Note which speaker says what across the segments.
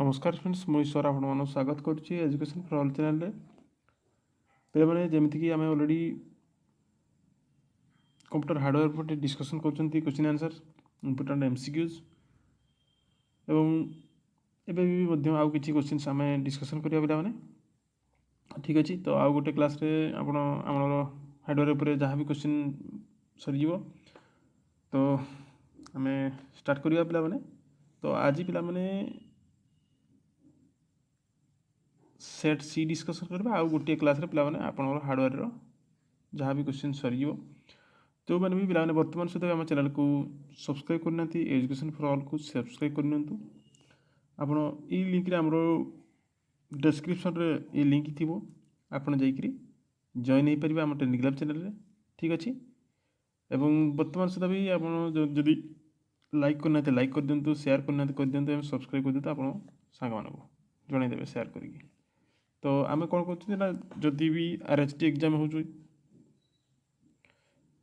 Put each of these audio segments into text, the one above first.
Speaker 1: नमस्कार फ्रेंड्स मुझे ईश्वर आपण स्वागत करुच्ची एजुकेशन फॉर ऑल चैनल पे पे जमीक आम ऑलरेडी कंप्यूटर हार्डवेयर पर डिस्कसन कर क्वेश्चन आंसर इम्पोर्टेंट एमसीक्यूज एवं एवं आउ कि क्वेश्चन आम डिस्कसन करिया पे ठीक अच्छे तो आउ गोटे क्लास रे आपण आमर हार्डवेयर पर जहाँ भी क्वेश्चन सरी तो आम स्टार्ट करिया पे तो आज पे सेट सी डिस्कसन करवा आउ गोटे क्लास रे पिला आप हार्डवेयर जहाँ भी क्वेश्चन सरी जो मैंने भी पिला बर्तमान सहित आम चैनल को सब्सक्राइब करना एजुकेशन फॉर ऑल को सब्सक्राइब करनी आप लिंक रे हमरो डिस्क्रिप्शन रे ये लिंक थी आपड़ जाकि जॉइन हो पारे आम टेलीग्राम चैनल रे ठीक अच्छे एवं बर्तमान सहित भी आपड़ी लाइक करना लाइक कर दिंतु शेयर करना कर दिंतु सब्सक्राइब कर दिंतु आप सांग मानक जनईदेवे शेयर करके तो आम कौन कर जदि भी आरएचटी एग्जाम हो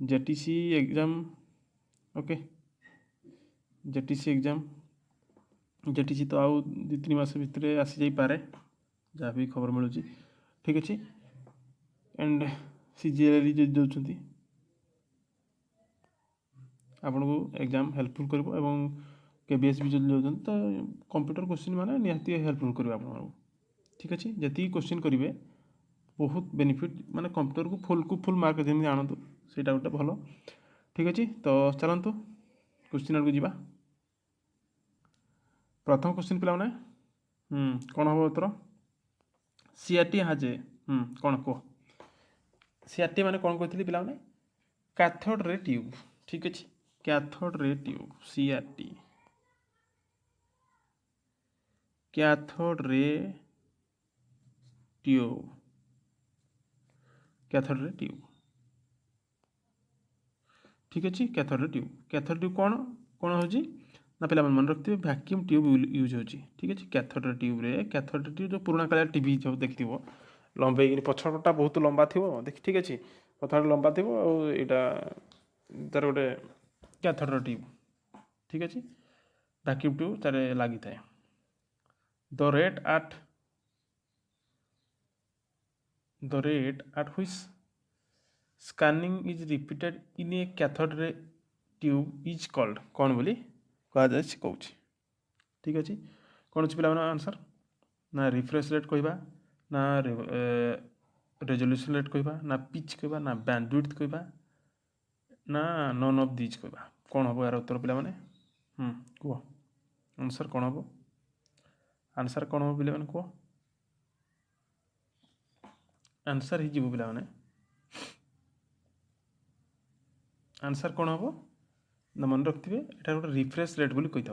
Speaker 1: JTC exam okay JTC exam JTC तो आउ 2-3 मास भितर आसी जाई पारे जहाँ भी खबर मिलूँ ठीक अच्छे एंड सीजीएलआरई जो दौरान आपन को एग्जाम हेल्पफुल कर केबीएस भी जो दौरान तो कंप्यूटर क्वेश्चन माने निहाती हेल्पफुल कर आप ठीक अच्छे जी क्वेश्चन करेंगे बहुत बेनिफिट माने कंप्यूटर को फुल मार्क जमी आणतु से गोटे भल ठीक अच्छे तो चलतु क्वेश्चन आड़ को प्रथम क्वेश्चन पिला कौन हम उत्तर सीआरटी हाजे कौन कह सीआरटी माने कौन कहते पिला कैथोड रे ट्यूब ठीक अच्छे cathode ray tube CRT cathode ray tube cathode ray tube ठीक अच्छे कैथोड ट्यूब कौन कौन हो ना पे मन रखते वैक्यूम ट्यूब यूज हो ठीक अच्छे कैथोड ट्यूब जो पुराना कालिया टीवी जो देखिए लंबे पछटा बहुत लंबा थी देख ठीक अच्छे पछटा लंबा थी यहाँ तार गोटे कैथोड ट्यूब ठीक अच्छे वैक्यूम ट्यूब तार लगी था the rate at which scanning is repeated in a cathode ray tube is called कौन बोली कह कौन ठीक अच्छे कौन अच्छे पे आंसर ना रिफ्रेश रेट कहवा ना रेजोल्यूशन रेट कहवा ना पिच कहवा ना बैंडविड्थ कहवा ना नन ऑफ दीज कहवा कौन हम यार उत्तर पे कह आंसर कौन हम आंसर कौन हम पे कह आंसर ही जीव पे आंसर कौन हम ना मन रखिए यहाँ गोटे रिफ्रेश रेट बोली कही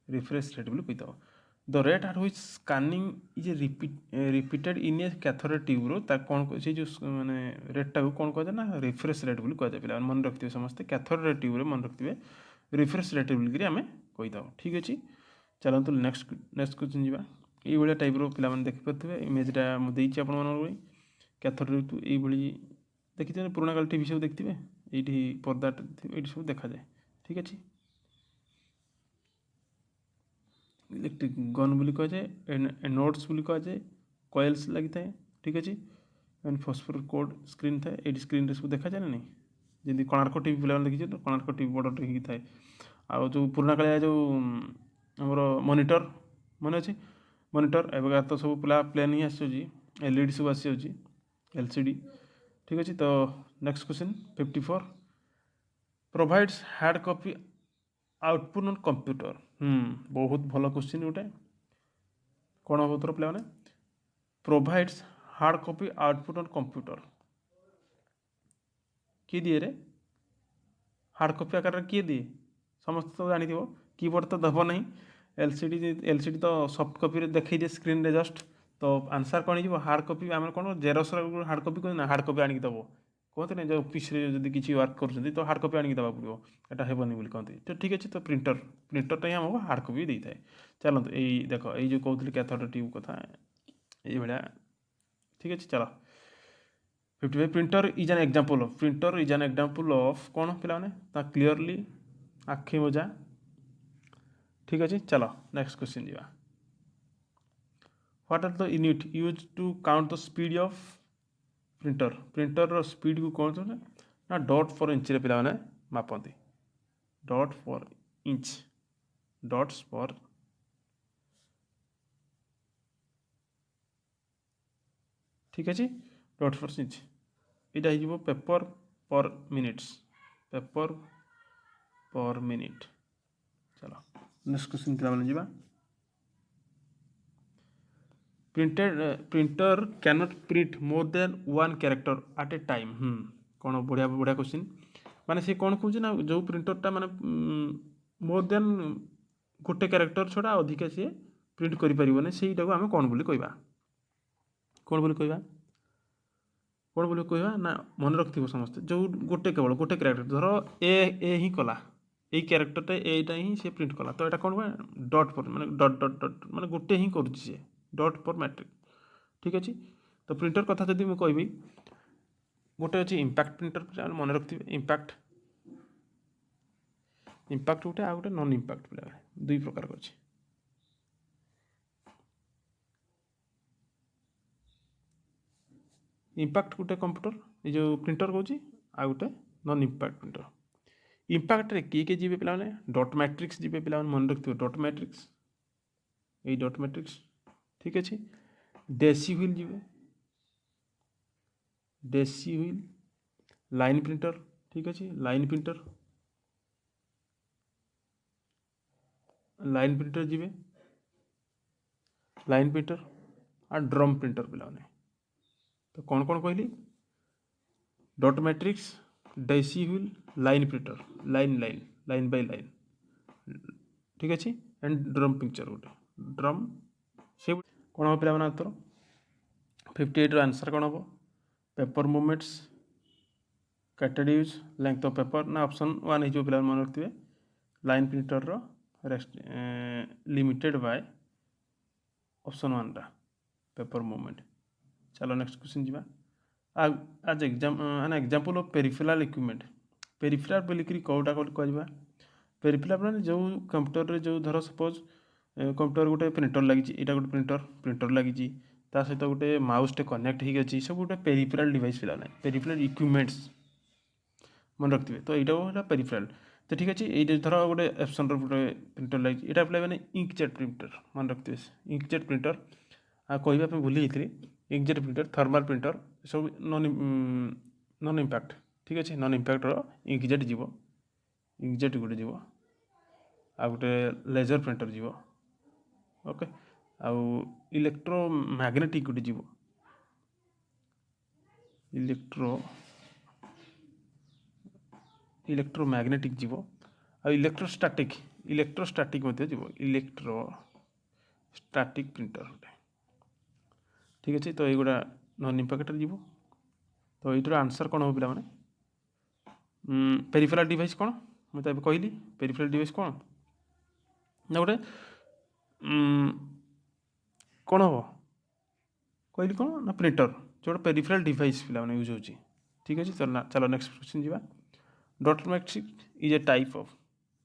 Speaker 1: रिफ्रेश रेट बोली कही the rate at which scanning is repeated in a cathode tube रो कौन से जो माने रेटा को कौन कहते ना रिफ्रेश रेट बोली कहते पे मन रखिए समस्ते कैथोड ट्यूब रे मन रखिए रिफ्रेश रेट बोलिक आम कही ठीक अच्छे चलते नेक्स्ट क्वेश्चन जावा ये टाइप पे देखिपे इमेजटा मुझे आप कैथोड ये देखिए पुराना काल टीवी सब देखिए ये पर्दा ये सब देखा जाए ठीक अच्छे इलेक्ट्रिक गन बोली कह जाए नोट्स बोली कह जाए कॉइल्स लगी था ठीक अच्छे एंड फॉस्फोर कोड स्क्रीन था ये स्क्रीन सब देखा जाए ना नहीं जमी कोणार्क टीवी पे देखिए तो कोणार्क टीवी बड़ टी थाए आ जो पुराना कालिया जो आमर मॉनिटर मन अच्छे मॉनिटर एवं तो सब पिला प्लेन ही आसी एलईडी सब आसी एलसीडी ठीक अच्छे तो next question 54 provides hard copy output on computer बहुत भल क्वेश्चन गोटे कौन हम उत्तर पे provides hard copy output on computer किए दिए रे हार्ड कॉपी आकार किए दिए समस्त तो जानी कीबोर्ड तो दब नहीं एलसीडी तो सॉफ्ट कॉपी देखई दिए स्क्रीन रे जस्ट तो आंसर कौन हो हार्ड कॉपी आम कौन जेरक्स हार्ड कॉपी कहते हार्ड कॉपी आनिक दब कहते ना जो ऑफिस जब किसी वर्क कर तो हार्ड कॉपी आनिक देवा पड़ो यहाँ हेबनी बोली कहते तो ठीक अच्छे तो प्रिंटरटा ही आमको हार्ड कॉपी दे था चलते यही देख ये जो कहते कैथोड ट्यूब कथा ये ठीक अच्छे चलो 55 printer is an example of कौन पे क्लीयरली आखि मजा ठीक अच्छे चलो नेक्स्ट क्वेश्चन जावा what are the unit use to count the speed of printer speed को कौन ना डॉट फॉर इंच पे मापती dot for inch dots for ठीक अच्छे डॉट फॉर इंच यहाँ हो paper per minutes paper per minute चलो नेक्स्ट क्वेश्चन पे जा printer cannot print more than one character eight ए टाइम कौन बढ़िया बढ़िया क्वेश्चन माने सी कौन कौन ना जो प्रिंटरटा माने मोर देन गोटे कैरेक्टर छड़ा अधिका सी प्रिंट करें से आम कौन बोली कहवा कौन बोली कहवा कौन बोली कहवा ना मन रखिथ समस्ते जो गोटे केवल गोटे कैरेक्टर धर ए ही कला ये कैरेक्टरटा एटा ही से प्रिंट कला तो यहाँ कौन डॉट पर माने डॉट डॉट डॉट माने गोटे ही कर डॉट पर मैट्रिक ठीक अच्छे तो प्रिंटर कथा जब मुझे कहबी गोटे अच्छे इंपैक्ट प्रिंटर मन रखिए इंपैक्ट इंपैक्ट गोटे आ गोटे नॉन इंपैक्ट पे दुई प्रकार अच्छे इंपैक्ट गोटे कंप्यूटर ये जो प्रिंटर कौच आ गोटे नॉन इंपैक्ट प्रिंटर इंपैक्ट रे किए जी पे डॉट मैट्रिक्स जी पे मन रखिए डॉट मैट्रिक्स ये डॉट मैट्रिक्स ठीक अच्छे डेसी व्हील जी डेसी व्हील लाइन प्रिंटर ठीक अच्छे लाइन प्रिंटर जी लाइन प्रिंटर और ड्रम प्रिंटर पे तो कौन कौन कहली dot matrix daisy wheel line printer line line line by line ठीक अच्छे एंड ड्रम पिक्चर गोटे ड्रम से कौन हम पे उत्तर 58 आंसर कौन हम पेपर मूवमेंट्स कैटेड यूज लेंथ ऑफ पेपर ना ऑप्शन 1 हो पे मन रखिए line printer limited by option 1 टा पेपर मूवमेंट चलो नेक्स्ट क्वेश्चन जी आज exam an example of peripheral equipment peripheral बोलिक कौटा कह पेरिफेरल मैंने जो कंप्यूटर जो धर सपोज कंप्यूटर गोटे प्रिंटर लगी यहाँ गोटे प्रिंटर लगी सहित गोटे माउस टे कनेक्ट हो सब गोटे पेरिफेरल डिवाइस पे पेरिफेरल इक्विपमेंट्स मन रखिए तो यहाँ पेरिफेरल तो ठीक अच्छे ये धर गोटे एप्सन गोटे प्रिंटर लगी यहाँ पे मैंने इंकजेट प्रिंटर मन रखिए इंकजेट प्रिंटर कहवाई भूली जाइए इंकजेट प्रिंटर थर्माल प्रिंटर सब नॉन इंपैक्ट ठीक अच्छे नॉन इंपैक्टर इंकजेट जीव इंकजेट गोटे जीव आ गोटे लेजर प्रिंटर जीव ओके आउ इलेक्ट्रोमैग्नेटिक गोटे जीव इलेक्ट्रोमैग्नेटिक जीव आ इलेक्ट्रोस्टैटिक जीव इलेक्ट्रोस्टैटिक प्रिंटर ठीक अच्छे तो युवा नॉन इंपैक्टर जीव तो ये आंसर कौन हो पे पेरिफेरल डिवाइस कौन मुझे कहली पेरिफेरल डिवाइस कौन ना गोटे कौन हम कहली कौन ना प्रिंटर जो पेरिफेरल डिवाइस पे यूज हो ठीक अच्छे चलो नेक्स्ट क्वेश्चन जी dot matrix is a type of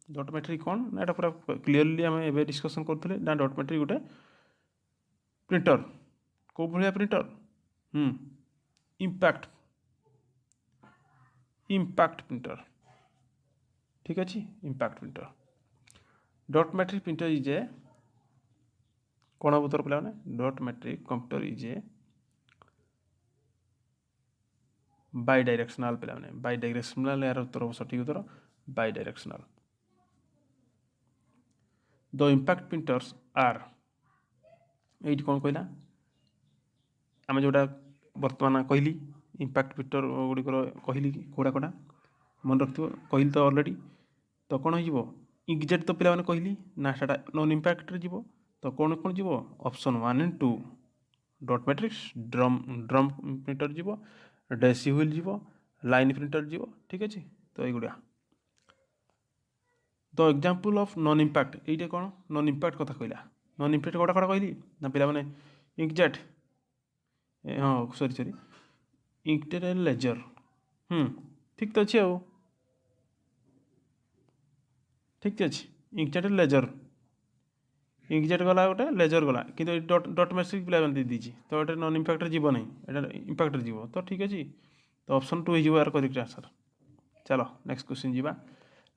Speaker 1: dot matrix कौन ना पूरा क्लीयरली आम ए डिस्कसन करते ना डॉट मैट्रिक गोटे प्रिंटर कौ भाया प्रिंटर इंपैक्ट प्रिंटर ठीक अच्छे impact printer dot matrix printer is a कौन हम उत्तर पे dot matrix computer is a bidirectional पे बाई डायरेक्शनल यार उत्तर सठिक उत्तर bidirectional the impact printers are ये कौन कहला आम जोटा बर्तमान कहली इंपैक्ट प्रिंटर गुड़िकर कहली कौड़ा कौटा मन रखिए कहली तो ऑलरेडी तो कौन हो इंकजेट तो पे कहली ना से नॉन इंपैक्ट जीव तो कौन कौन जीव option 1 and 2 dot matrix drum printer जीव डेसी व्हील जीव लाइन प्रिंटर जीव ठीक अच्छे तो युवा the example of non impact ये कौन नॉन इंपैक्ट कथा कहला नॉन इंपैक्ट कौटा कौटा कहली ना पे इंकजेट हाँ सॉरी इंकजेट लेजर ठीक तो अच्छे ठीक अच्छे इंकजेट लेजर इंकजेट गला गोटे लेजर गला कि डट डट मैट्रिक्स पिला दे दीजिए तो ये नॉन इंपैक्टर जीव नहीं ये इंपैक्टर जीव तो ठीक अच्छे तो ऑप्शन 2 हो यार करेक्ट आंसर। चलो नेक्स्ट क्वेश्चन जीवा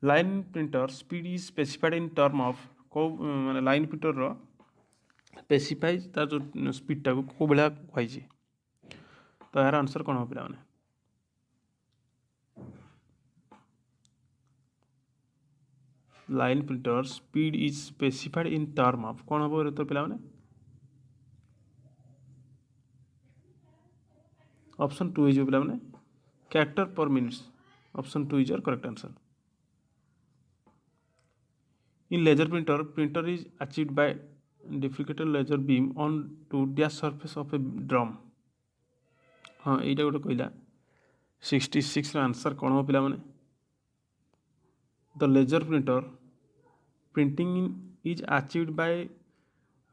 Speaker 1: line printer speed is specified in term of को माने लाइन प्रिंटर रो स्पेसिफाइज तार जो स्पीडटा को कौ भाया कही तो यार आंसर कौन हो पिला माने line printer speed is specified in term of कौन हम तो पिला माने ऑप्शन 2 हो पिला माने कैरेक्टर पर minutes option 2 is your correct answer. In laser printer is achieved by deflected laser beam on to dash surface of a drum। हाँ यहीटा गोटे कहला 66 आंसर कौन हो पिला माने the laser printer printing is achieved by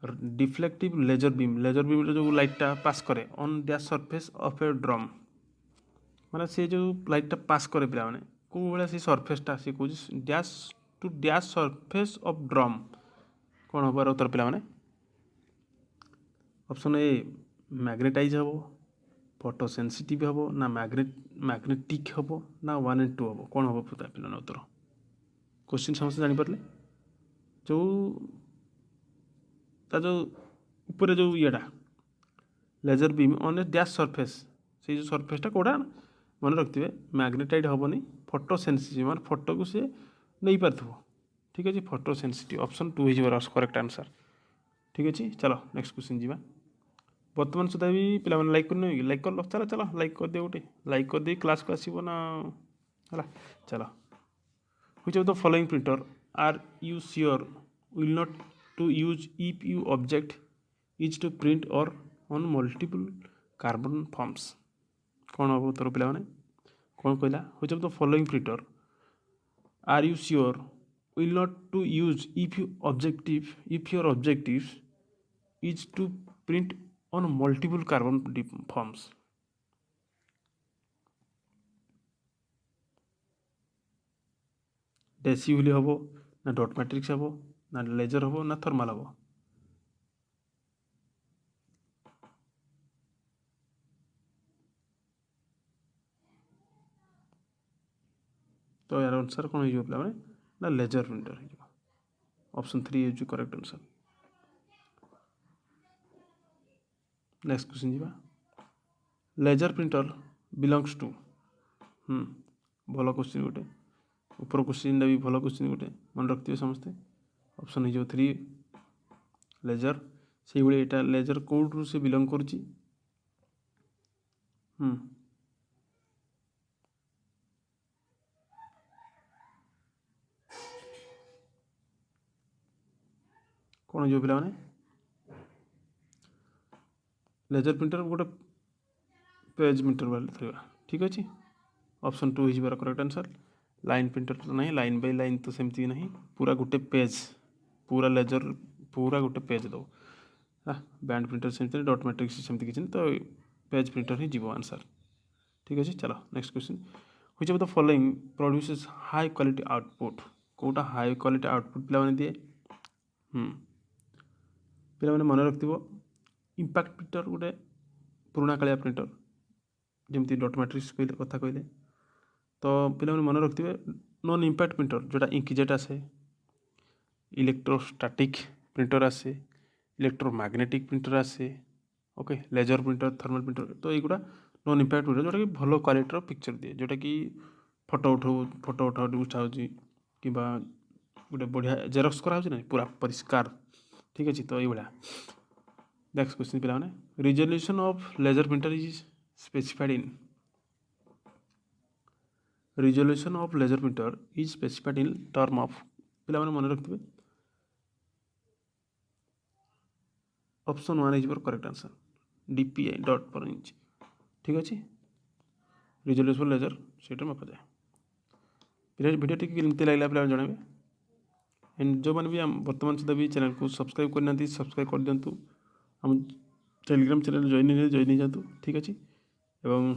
Speaker 1: deflective laser beam जो लाइटा पास करे on dash surface of a drum माने से जो लाइटा पास करे पिला माने को भाया से सरफेसटा से कौच dash to dash surface of drum कौन हबार उत्तर पिला माने ऑप्शन ए मैग्नेटाइज हम फोटो सेंसिटिव हम ना मैग्नेटिक हम ना 1 and 2 हम कौन हम पिला उत्तर क्वेश्चन समस्त जानीपारे जो जो ऊपर जो येटा laser beam on a dash surface से जो सरफेसटा कौटा मन रखिए मैग्नेटाइड हेनी फोटो सेंसिटिव मान फोटो को सी नहीं पार्थो ठीक अच्छे फोटो सेंसिटिव ऑप्शन 2 हो करेक्ट आंसर ठीक अच्छे। चलो नेक्स्ट क्वेश्चन जीवा बर्तमान सुधा भी पिला लाइक करना लाइक कर चलो चलो लाइक कर दिए गोटे लाइक कर दी क्लास को आसो ना है चलो which of the following printer are you sure will not to use if you object is to print or on multiple carbon forms कौन हम उत्तर पिला कौन कहला which of the following printer are you sure will not to use if your objective is to print on multiple carbon forms डेसीहुली हम ना डट matrix हम ना laser हम ना थर्माल हम तो यार आंसर कौन हो पे ना लेजर प्रिंटर ऑप्शन 3 हो करेक्ट आंसर। नेक्स्ट क्वेश्चन जीवा लेजर प्रिंटर बिलोंग्स टू भल क्वेश्चन गोटे ऊपर क्वेश्चन भी भल क्वेश्चन गोटे मन रखिए समस्ते ऑप्शन हो 3 लेजर से भाई यहाँ लेजर कौटू से बिलोंग कर कौन जो पिला लेजर प्रिंटर गोटे पेज प्रिंटर वाले थी ठीक अच्छे ऑप्शन 2 हो करेक्ट आंसर। लाइन प्रिंटर तो नहीं लाइन बाय लाइन तो सेमती नहीं पूरा गोटे पेज पूरा लेजर पूरा गोटे पेज दो बैंड प्रिंटर सेमती डट मैट्रिक्स सेमती किसी तो पेज प्रिंटर ही जीव आंसर ठीक अच्छे। चलो next question which of the following produces high quality output कोटा हाई क्वालिटी आउटपुट पिला दिए पिला मन रखिथो इंपैक्ट प्रिंटर गोटे पुराणा कालिया प्रिंटर जमती डट मैट्रिक्स कहले कथा कहले तो पिला मन रखिथे नॉन इंपैक्ट प्रिंटर जोटा इंकजेट आसे इलेक्ट्रोस्टैटिक प्रिंटर आसे इलेक्ट्रोमैग्नेटिक प्रिंटर आसे okay laser printer thermal printer तो युवा नॉन इंपैक्ट प्रिंटर जोटा कि भल क्वालिटी पिक्चर दिए जोटा कि फोटो उठा उठाऊँगी कि गोटे बढ़िया जेरक्स करा ना पूरा परिष्कार ठीक अच्छे तो ये नेक्स्ट क्वेश्चन पिला resolution of laser printer is specified in resolution of laser printer is specified in term of पिला मन रखिए option 1 is correct answer DPI dot per inch ठीक अच्छे रिजोल्यूशन लेजर से मापा जाए वीडियो टी केमती लगे पे जनइबे एंड जो मैंने भी बर्तमान सुधा भी चैनल को सब्सक्राइब करना सब्सक्राइब कर दिंतु हम टेलीग्राम चैनल जॉइन जातु ठीक अच्छे एवं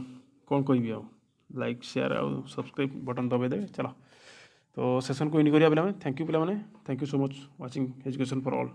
Speaker 1: कौन कह लाइक शेयर आउ सब्सक्राइब बटन दबाई चलो तो सेशन को इन करिया पे थैंक यू पे thank you so much watching education for all.